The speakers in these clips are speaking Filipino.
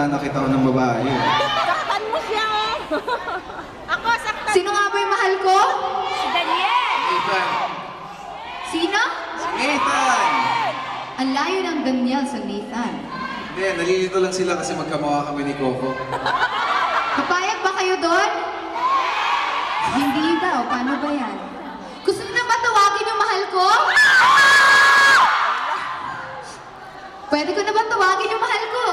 Nakita ko ng babae. Saktan mo siya, oh. Ako, saktan. Sino nga ba yung mahal ko? Si Daniel. Nathan! Sino? Nathan! Ang layo ng Daniel sa Nathan. Hindi, nalilito lang sila kasi magkamukha kami ni Coco. Papayag ba kayo doon? Hindi daw. Paano ba yan? Gusto niyo na ba tawagin yung mahal ko? Pwede ko na ba tawagin yung mahal ko?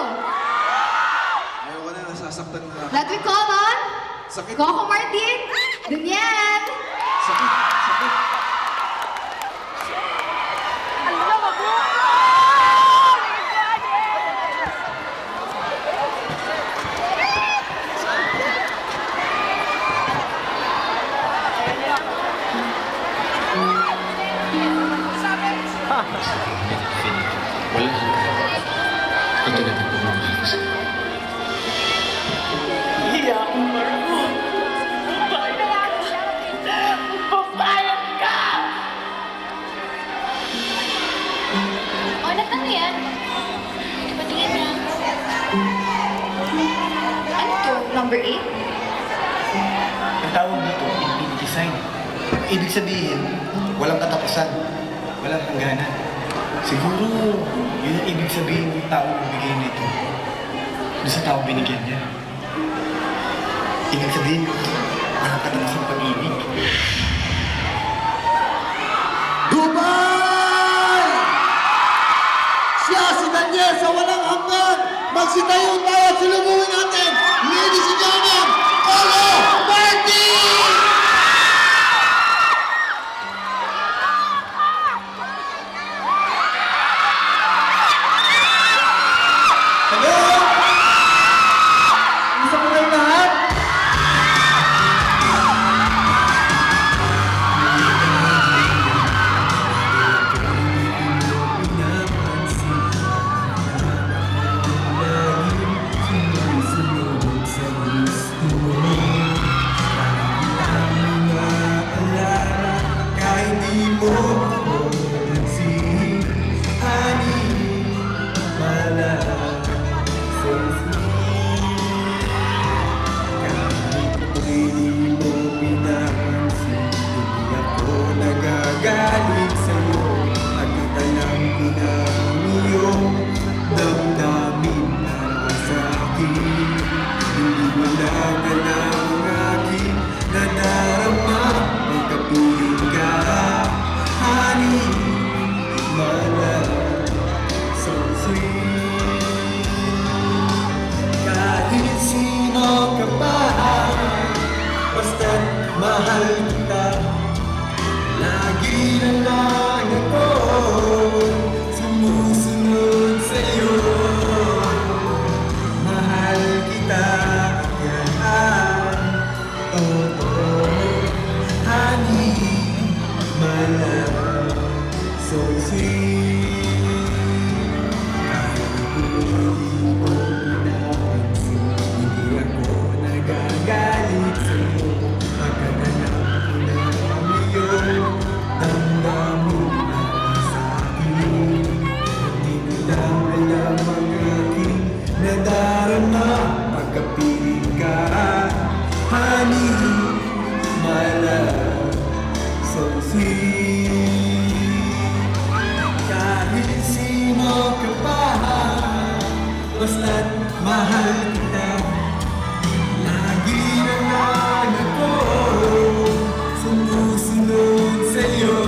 Ayoko na, nasasaktan na. Let me call on Sakit. Coco Martin, Daniel. Sakit. Sakit. Ano, wag mo. Wala. Ito na din pumamahal ko sa'yo. Hindi ako marunong. Papayag ka! O, ano yan? Patingin niya. Ano to? Number 8? Ang tawag dito, infinity design. Ibig sabihin, walang katapusan, walang hangganan. Siguro, yun ang ibig sabihin ng tao bigay nito. Doon sa tao binigyan niya. Ibig sabihin, walang katapusan pag-ibig. Dubai! Siya si Daniel sa walang hanggan! Magsitayo tayo at silubungin natin! Ladies and gentlemen, Coco Martin! Hello! Gusto mo kayong lahat? Galit sa'yo, agad alam ko na ang iyong damdamin para sa'kin. Hindi mo lang alam ang aking nadarama, magkapiling ka, honey, my love, so sweet. Kahit sino ka pa, basta't mahal kita. Lagi na lang ako sumusunod sa'yo. Mahal kita, yan ang totoo. Honey, my love, so sweet. Kahit hindi ko pinapansin, hindi ako nagagalit sa'yo. Pagkanalang ko na ang iyong damdamin na sa'kin. Hindi mo lang alam ang aking nadarama pagkapiling ka. Honey, my love, so sweet. Kahit sino ka pa, basta't mahal kita. Lagi na lang ako sumusunod sa'yo.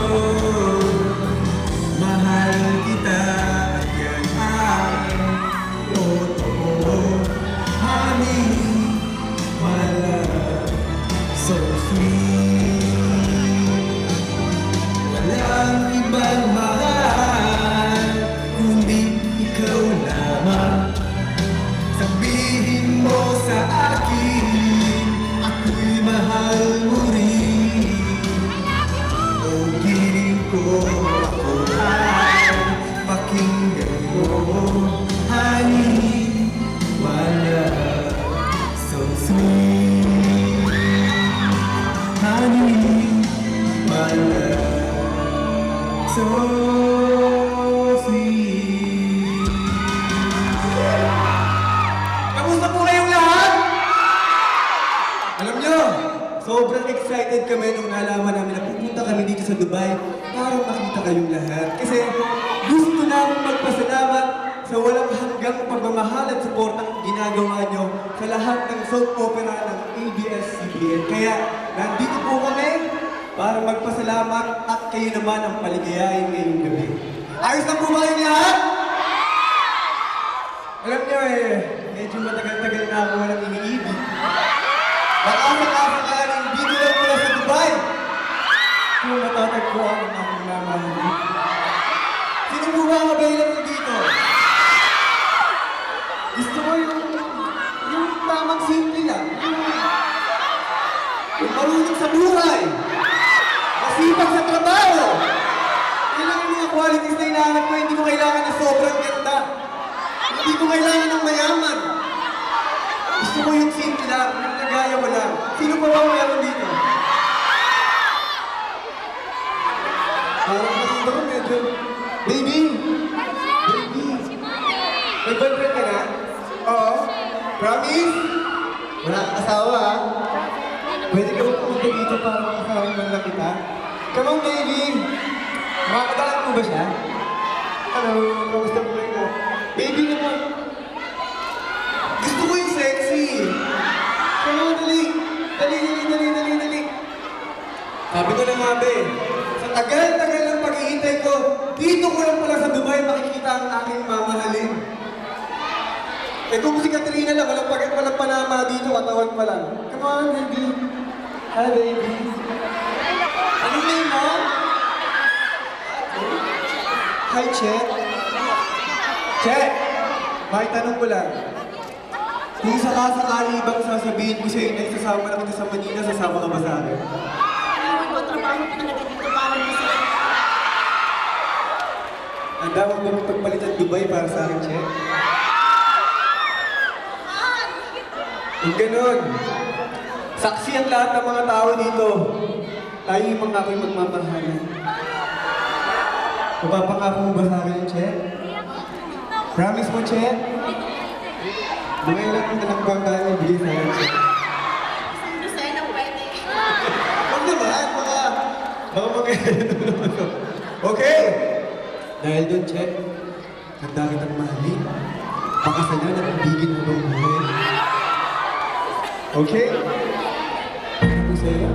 Mahal kita, yan ang totoo. Honey, my love, so sweet. Walang ibang mahal, kundi ikaw lamang. Sabihin mo sa akin, ako'y mahal mo rin. O giling ko, ako ay pakinggan mo. Honey, my love, so sweet. Honey, my love, so sweet. excited kami nung nalaman namin na pupunta kami dito sa Dubai para makita kayong lahat. Kasi gusto namin magpasalamat sa walang hanggang pagmamahal at suportang ginagawa nyo sa lahat ng soap opera ng ABS-CBN. Kaya nandito po kami para magpasalamat at kayo naman ang paligayahin ngayong gabi. Ayos na po ba yung lahat? Alam niyo medyo matagal-tagal na ako walang iniibig. Baka sakasakaling dito lang pala sa Dubai. Kung matatagpuan ang aking mamahalin. Sino po ba ang available dito? Gusto ko yung tamang simple lang. Yung marunong sa buhay. Masipag sa trabaho. Yan lang yung mga qualities na hinahanap ko. Hindi ko kailangan na sobrang ganda. Hindi ko kailangan ng mayaman. Gusto ko yung simple lang, yung nagaya ko lang. Sino pa ba mayaman dito? Parang nakita ko medyo, baby! Baby! May boyfriend ka na? Oo. Promise? Wala kang asawa ha? Pwede ka ba pumunta dito para makasama man lang kita? Come on, baby! Makakadalan mo ba siya? Hello, kamusta po kayo? Baby naman! Gusto ko yung sexy! Come on, dali! Dali! Sabi ko na nga, be, sa tagal-tagal ng paghihintay ko, dito ko lang pala sa Dubai makikita ang aking mamahalin. Eh kung si Katrina lang, walang panama dito, katawan pa lang. Come on, baby. Hi, baby. Anong name mo? Hi, Chet. Chet, makitanong ko lang. Kung sakasakali bang sasabihin ko sa'yo na isasama na kita sa Manila, sasama ka ba sa akin? Ewan ko, trabaho ko talaga dito para masaya. Handa mo ba magpagpalitan Dubai para sa akin, Chet? Yung ganun. Saksi ang lahat ng mga tao dito. Tayo yung mga ako'y magmamahalan. Mapapangako mo ba sa akin, Chet? Promise mo, Chet? Mga ilang yung talagang tayo ibigay sa akin, Chet. Isang dosena pwede. Huwag naman, baka mag-edit naman ko. Okay! Dahil doon, Chet, handa kitang mahalin. Pakasalan at ibigin mo bang buhay. Okay? Ano sa'yo?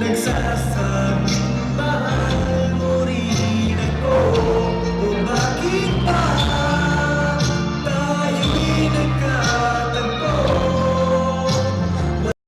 Nagsasabi